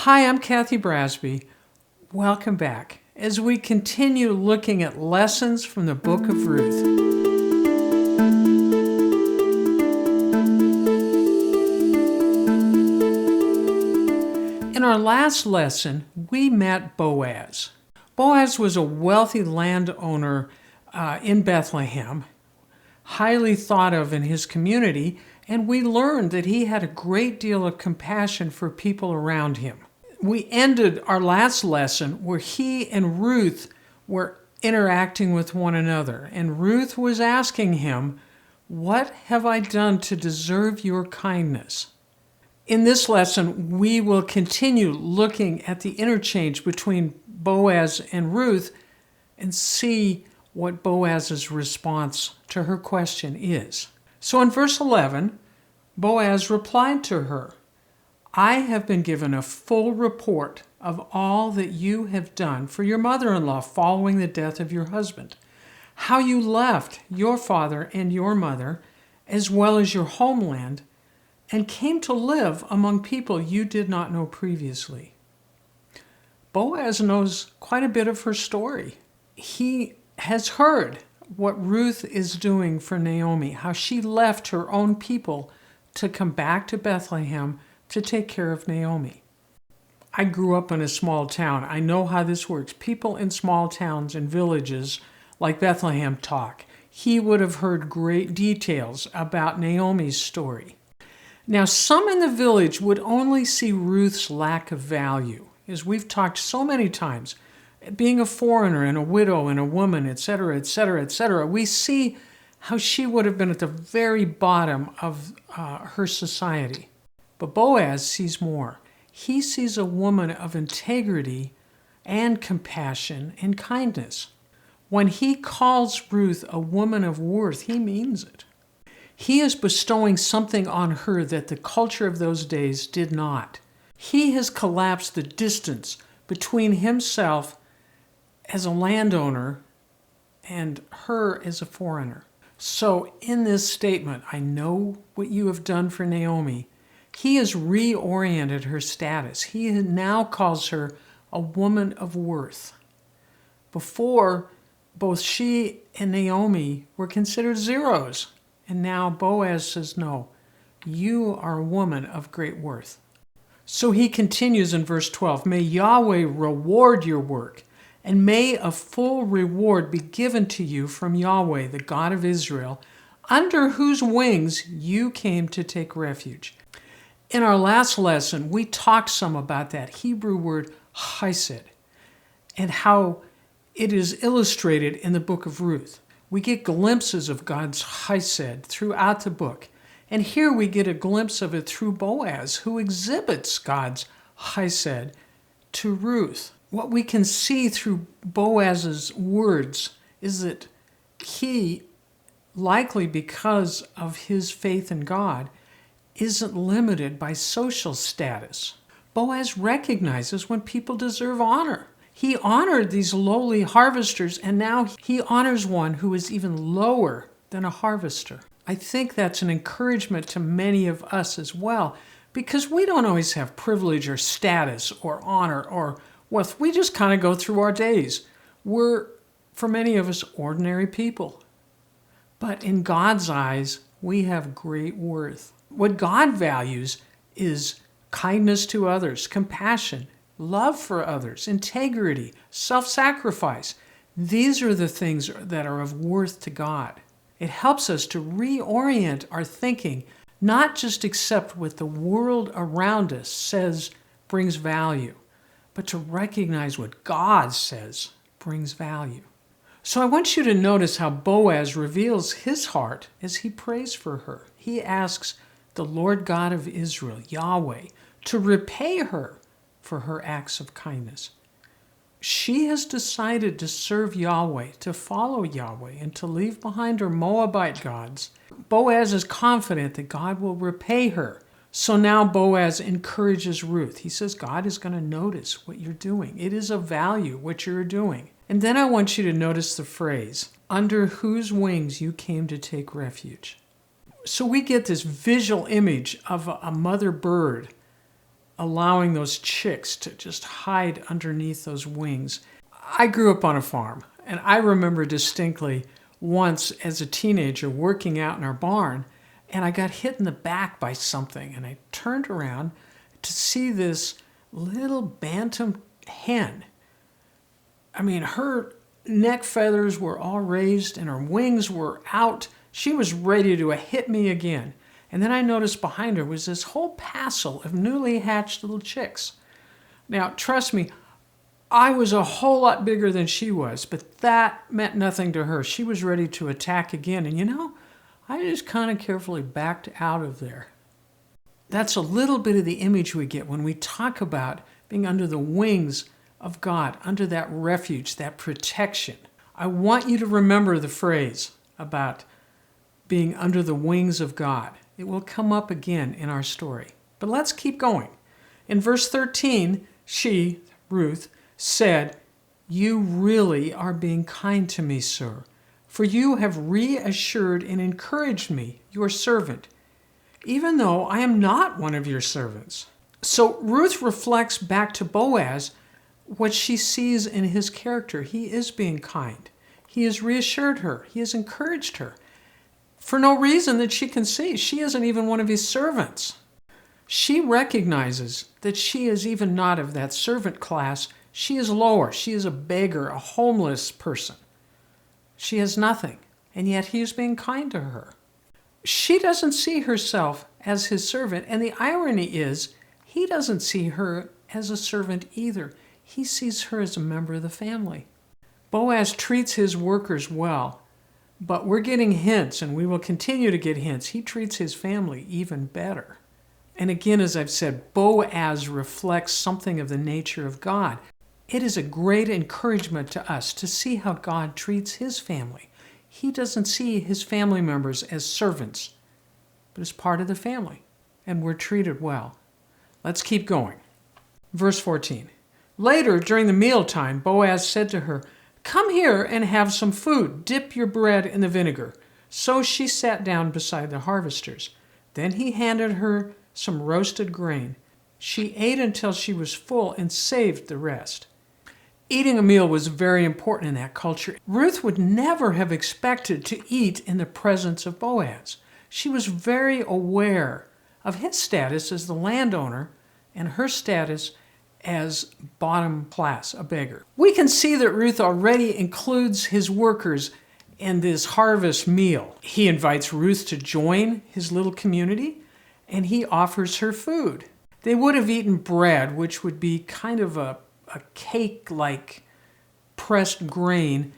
Hi, I'm Kathy Brasby. Welcome back as we continue looking at lessons from the Book of Ruth. In our last lesson, we met Boaz. Boaz was a wealthy landowner in Bethlehem, highly thought of in his community, and we learned that he had a great deal of compassion for people around him. We ended our last lesson where he and Ruth were interacting with one another, and Ruth was asking him, "What have I done to deserve your kindness?" In this lesson, we will continue looking at the interchange between Boaz and Ruth and see what Boaz's response to her question is. So in verse 11, Boaz replied to her, "I have been given a full report of all that you have done for your mother-in-law following the death of your husband, how you left your father and your mother, as well as your homeland, and came to live among people you did not know previously." Boaz knows quite a bit of her story. He has heard what Ruth is doing for Naomi, how she left her own people to come back to Bethlehem to take care of Naomi. I grew up in a small town. I know how this works. People in small towns and villages like Bethlehem talk. He would have heard great details about Naomi's story. Now, some in the village would only see Ruth's lack of value, as we've talked so many times. Being a foreigner and a widow and a woman, etc., etc., etc., we see how she would have been at the very bottom of her society. But Boaz sees more. He sees a woman of integrity and compassion and kindness. When he calls Ruth a woman of worth, he means it. He is bestowing something on her that the culture of those days did not. He has collapsed the distance between himself as a landowner and her as a foreigner. So in this statement, "I know what you have done for Naomi," he has reoriented her status. He now calls her a woman of worth. Before, both she and Naomi were considered zeros. And now Boaz says, "No, you are a woman of great worth." So he continues in verse 12, "May Yahweh reward your work, and may a full reward be given to you from Yahweh, the God of Israel, under whose wings you came to take refuge." In our last lesson, we talked some about that Hebrew word chesed and how it is illustrated in the Book of Ruth. We get glimpses of God's chesed throughout the book. And here we get a glimpse of it through Boaz, who exhibits God's chesed to Ruth. What we can see through Boaz's words is that he, likely because of his faith in God, isn't limited by social status. Boaz recognizes when people deserve honor. He honored these lowly harvesters, and now he honors one who is even lower than a harvester. I think that's an encouragement to many of us as well, because we don't always have privilege or status or honor or wealth. We just kind of go through our days. We're, for many of us, ordinary people. But in God's eyes, we have great worth. What God values is kindness to others, compassion, love for others, integrity, self-sacrifice. These are the things that are of worth to God. It helps us to reorient our thinking, not just accept what the world around us says brings value, but to recognize what God says brings value. So I want you to notice how Boaz reveals his heart as he prays for her. He asks the Lord God of Israel, Yahweh, to repay her for her acts of kindness. She has decided to serve Yahweh, to follow Yahweh, and to leave behind her Moabite gods. Boaz is confident that God will repay her. So now Boaz encourages Ruth. He says, God is going to notice what you're doing. It is of value what you're doing. And then I want you to notice the phrase, under whose wings you came to take refuge. So we get this visual image of a mother bird, allowing those chicks to just hide underneath those wings. I grew up on a farm, and I remember distinctly once as a teenager working out in our barn, and I got hit in the back by something, and I turned around to see this little bantam hen. I mean, her neck feathers were all raised and her wings were out. She was ready to hit me again. And then I noticed behind her was this whole passel of newly hatched little chicks. Now, trust me, I was a whole lot bigger than she was, but that meant nothing to her. She was ready to attack again. And I just kind of carefully backed out of there. That's a little bit of the image we get when we talk about being under the wings of God, under that refuge, that protection. I want you to remember the phrase about being under the wings of God. It will come up again in our story. But let's keep going. In verse 13, she, Ruth, said, "You really are being kind to me, sir, for you have reassured and encouraged me, your servant, even though I am not one of your servants." So Ruth reflects back to Boaz what she sees in his character. He is being kind. He has reassured her. He has encouraged her for no reason that she can see. She isn't even one of his servants. She recognizes that she is even not of that servant class. She is lower. She is a beggar, a homeless person. She has nothing, and yet he is being kind to her. She doesn't see herself as his servant, and the irony is he doesn't see her as a servant either. He sees her as a member of the family. Boaz treats his workers well, but we're getting hints, and we will continue to get hints. He treats his family even better. And again, as I've said, Boaz reflects something of the nature of God. It is a great encouragement to us to see how God treats his family. He doesn't see his family members as servants, but as part of the family, and we're treated well. Let's keep going. Verse 14. Later, during the mealtime, Boaz said to her, "Come here and have some food. Dip your bread in the vinegar." So she sat down beside the harvesters. Then he handed her some roasted grain. She ate until she was full and saved the rest. Eating a meal was very important in that culture. Ruth would never have expected to eat in the presence of Boaz. She was very aware of his status as the landowner and her status as bottom class, a beggar. We can see that Ruth already includes his workers in this harvest meal. He invites Ruth to join his little community, and he offers her food. They would have eaten bread, which would be kind of a cake-like pressed grain,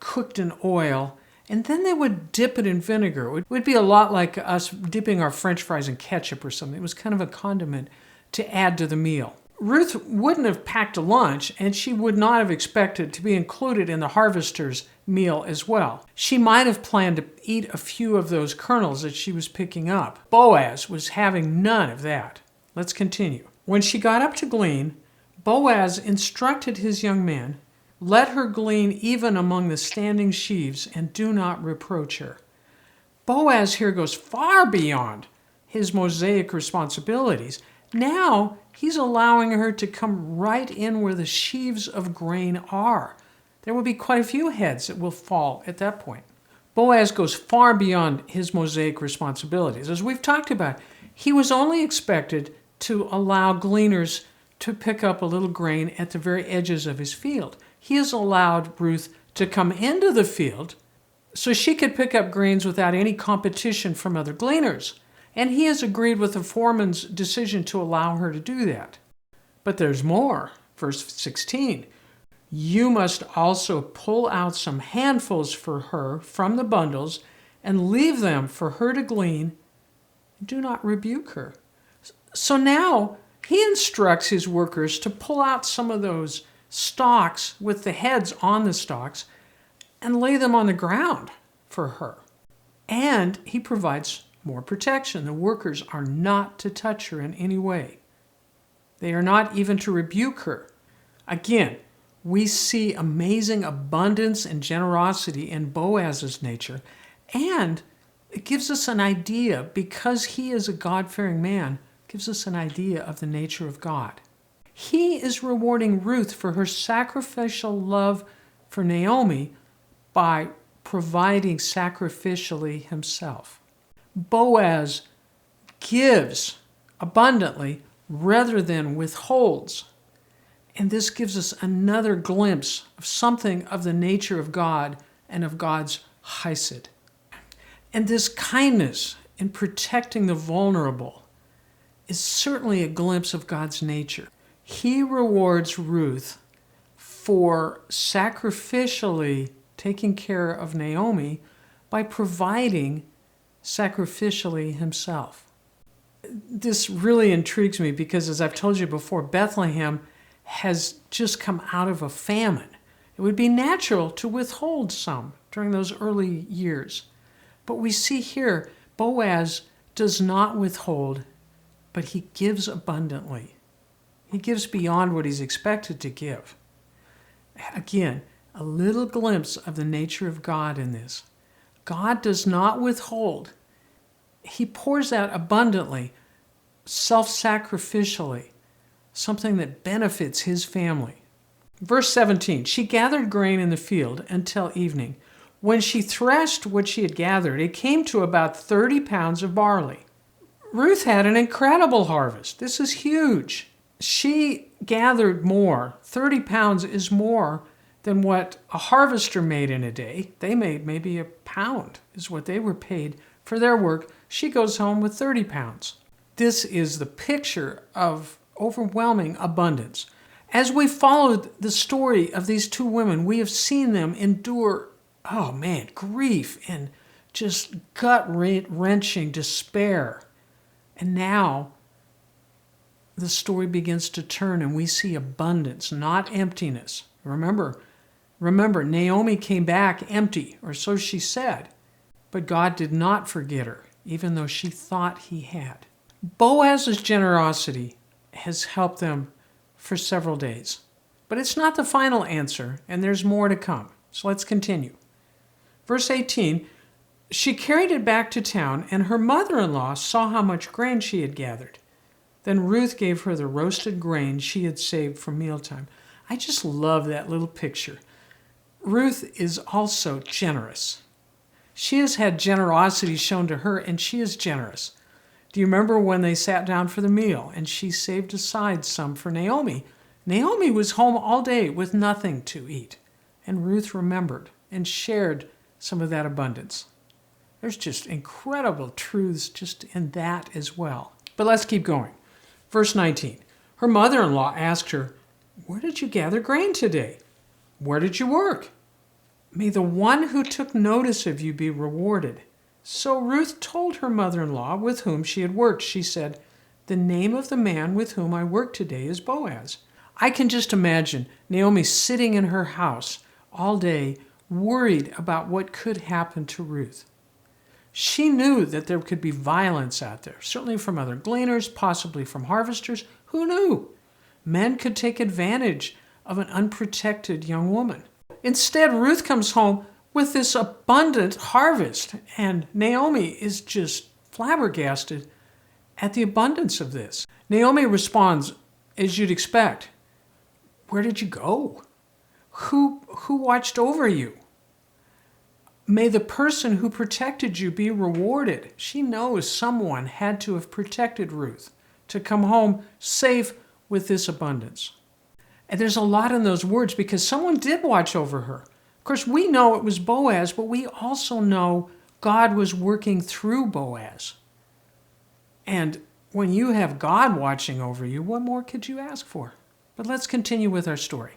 cooked in oil, and then they would dip it in vinegar. It would be a lot like us dipping our French fries in ketchup or something. It was kind of a condiment to add to the meal. Ruth wouldn't have packed a lunch, and she would not have expected to be included in the harvester's meal as well. She might have planned to eat a few of those kernels that she was picking up. Boaz was having none of that. Let's continue. When she got up to glean, Boaz instructed his young men, "Let her glean even among the standing sheaves, and do not reproach her." Boaz here goes far beyond his Mosaic responsibilities. Now he's allowing her to come right in where the sheaves of grain are. There will be quite a few heads that will fall at that point. Boaz goes far beyond his Mosaic responsibilities. As we've talked about, he was only expected to allow gleaners to pick up a little grain at the very edges of his field. He has allowed Ruth to come into the field so she could pick up grains without any competition from other gleaners. And he has agreed with the foreman's decision to allow her to do that. But there's more. Verse 16. "You must also pull out some handfuls for her from the bundles and leave them for her to glean. Do not rebuke her." So now he instructs his workers to pull out some of those stalks with the heads on the stalks and lay them on the ground for her. And he provides more protection. The workers are not to touch her in any way. They are not even to rebuke her. Again, we see amazing abundance and generosity in Boaz's nature, and it gives us an idea, because he is a God-fearing man, gives us an idea of the nature of God. He is rewarding Ruth for her sacrificial love for Naomi by providing sacrificially himself. Boaz gives abundantly rather than withholds. And this gives us another glimpse of something of the nature of God and of God's chesed. And this kindness in protecting the vulnerable is certainly a glimpse of God's nature. He rewards Ruth for sacrificially taking care of Naomi by providing sacrificially himself. This really intrigues me because, as I've told you before, Bethlehem has just come out of a famine. It would be natural to withhold some during those early years. But we see here, Boaz does not withhold, but he gives abundantly. He gives beyond what he's expected to give. Again, a little glimpse of the nature of God in this. God does not withhold. He pours out abundantly, self-sacrificially, something that benefits his family. Verse 17, she gathered grain in the field until evening. When she threshed what she had gathered, it came to about 30 pounds of barley. Ruth had an incredible harvest. This is huge. She gathered more. 30 pounds is more than what a harvester made in a day. They made maybe a pound is what they were paid for their work. She goes home with 30 pounds. This is the picture of overwhelming abundance. As we followed the story of these two women, we have seen them endure, grief and just gut-wrenching despair. And now the story begins to turn and we see abundance, not emptiness. Remember, Naomi came back empty, or so she said. But God did not forget her, even though she thought he had. Boaz's generosity has helped them for several days. But it's not the final answer, and there's more to come. So let's continue. Verse 18, she carried it back to town, and her mother-in-law saw how much grain she had gathered. Then Ruth gave her the roasted grain she had saved for mealtime. I just love that little picture. Ruth is also generous. She has had generosity shown to her, and she is generous. Do you remember when they sat down for the meal, and she saved aside some for Naomi? Naomi was home all day with nothing to eat, and Ruth remembered and shared some of that abundance. There's just incredible truths just in that as well. But let's keep going. Verse 19, her mother-in-law asked her, "Where did you gather grain today? Where did you work? May the one who took notice of you be rewarded." So Ruth told her mother-in-law with whom she had worked. She said, "The name of the man with whom I work today is Boaz." I can just imagine Naomi sitting in her house all day, worried about what could happen to Ruth. She knew that there could be violence out there, certainly from other gleaners, possibly from harvesters. Who knew? Men could take advantage of an unprotected young woman. Instead, Ruth comes home with this abundant harvest, and Naomi is just flabbergasted at the abundance of this. Naomi responds, as you'd expect, "Where did you go? Who watched over you? May the person who protected you be rewarded." She knows someone had to have protected Ruth to come home safe with this abundance. And there's a lot in those words because someone did watch over her. Of course, we know it was Boaz, but we also know God was working through Boaz. And when you have God watching over you, what more could you ask for? But let's continue with our story.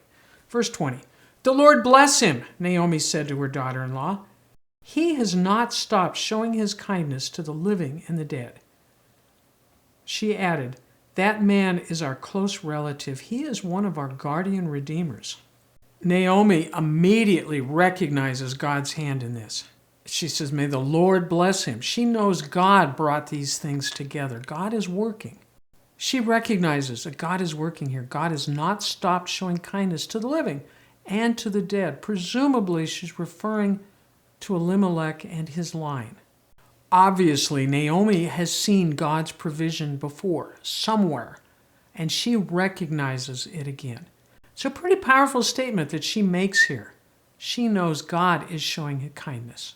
Verse 20, "The Lord bless him," Naomi said to her daughter-in-law. "He has not stopped showing his kindness to the living and the dead." She added, "That man is our close relative. He is one of our guardian redeemers." Naomi immediately recognizes God's hand in this. She says, "May the Lord bless him." She knows God brought these things together. God is working. She recognizes that God is working here. God has not stopped showing kindness to the living and to the dead. Presumably, she's referring to Elimelech and his line. Obviously, Naomi has seen God's provision before, somewhere, and she recognizes it again. It's a pretty powerful statement that she makes here. She knows God is showing her kindness.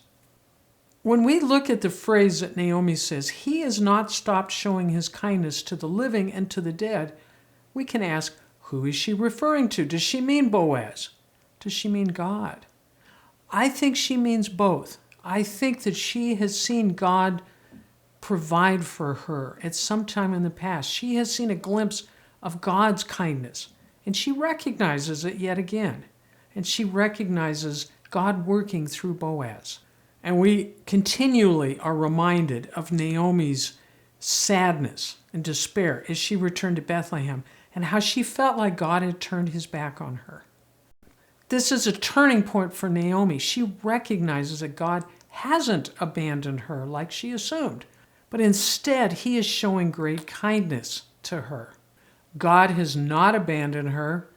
When we look at the phrase that Naomi says, he has not stopped showing his kindness to the living and to the dead, we can ask, who is she referring to? Does she mean Boaz? Does she mean God? I think she means both. I think that she has seen God provide for her at some time in the past. She has seen a glimpse of God's kindness, and she recognizes it yet again. And she recognizes God working through Boaz. And we continually are reminded of Naomi's sadness and despair as she returned to Bethlehem and how she felt like God had turned his back on her. This is a turning point for Naomi. She recognizes that God hasn't abandoned her like she assumed, but instead he is showing great kindness to her. God has not abandoned her.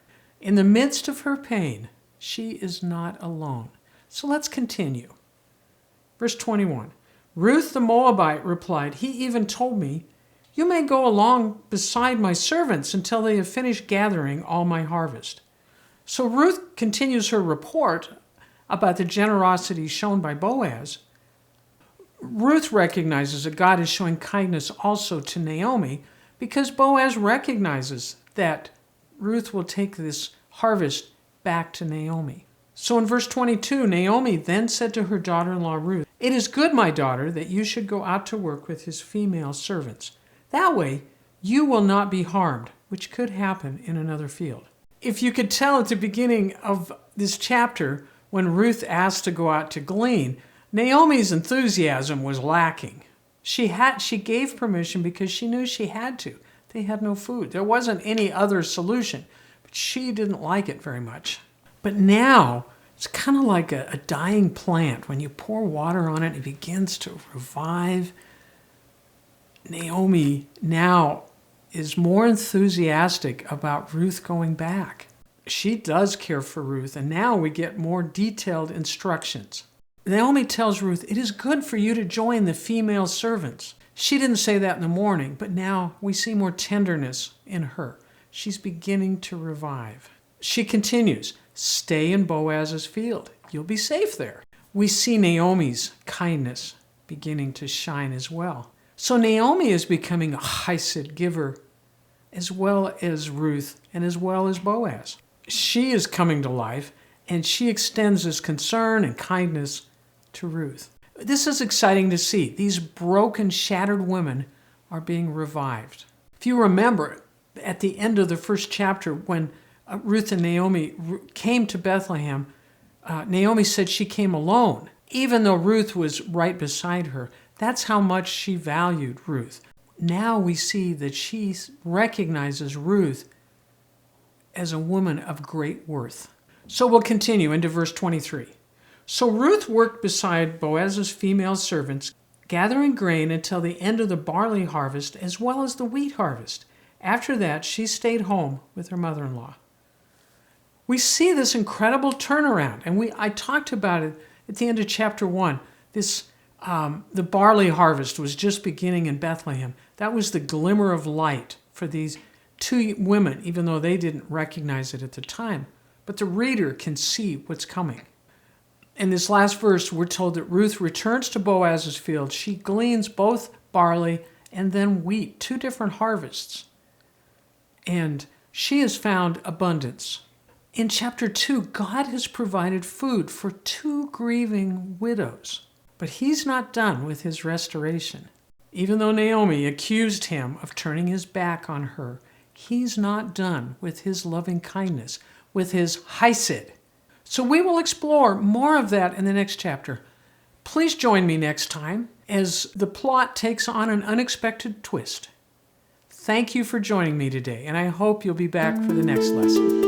In the midst of her pain, she is not alone. So let's continue. Verse 21, Ruth the Moabite replied, he even told me, you may go along beside my servants until they have finished gathering all my harvest. So Ruth continues her report about the generosity shown by Boaz. Ruth recognizes that God is showing kindness also to Naomi because Boaz recognizes that Ruth will take this harvest back to Naomi. So in verse 22, Naomi then said to her daughter-in-law Ruth, it is good, my daughter, that you should go out to work with his female servants. That way, you will not be harmed, which could happen in another field. If you could tell at the beginning of this chapter, when Ruth asked to go out to glean, Naomi's enthusiasm was lacking. She gave permission because she knew she had to. They had no food. There wasn't any other solution, but she didn't like it very much. But now, it's kind of like a dying plant. When you pour water on it, it begins to revive. Naomi now is more enthusiastic about Ruth going back. She does care for Ruth, and now we get more detailed instructions. Naomi tells Ruth, it is good for you to join the female servants. She didn't say that in the morning, but now we see more tenderness in her. She's beginning to revive. She continues, stay in Boaz's field. You'll be safe there. We see Naomi's kindness beginning to shine as well. So Naomi is becoming a chesed giver as well as Ruth and as well as Boaz. She is coming to life, and she extends this concern and kindness to Ruth. This is exciting to see. These broken, shattered women are being revived. If you remember, at the end of the first chapter, when Ruth and Naomi came to Bethlehem, Naomi said she came alone, even though Ruth was right beside her. That's how much she valued Ruth. Now we see that she recognizes Ruth as a woman of great worth. So we'll continue into verse 23. So Ruth worked beside Boaz's female servants, gathering grain until the end of the barley harvest as well as the wheat harvest. After that, she stayed home with her mother-in-law. We see this incredible turnaround, and I talked about it at the end of chapter 1. The barley harvest was just beginning in Bethlehem. That was the glimmer of light for these two women, even though they didn't recognize it at the time. But the reader can see what's coming. In this last verse, we're told that Ruth returns to Boaz's field. She gleans both barley and then wheat, two different harvests. And she has found abundance. In chapter 2, God has provided food for two grieving widows. But he's not done with his restoration. Even though Naomi accused him of turning his back on her, he's not done with his loving kindness, with his chesed. So we will explore more of that in the next chapter. Please join me next time as the plot takes on an unexpected twist. Thank you for joining me today, and I hope you'll be back for the next lesson.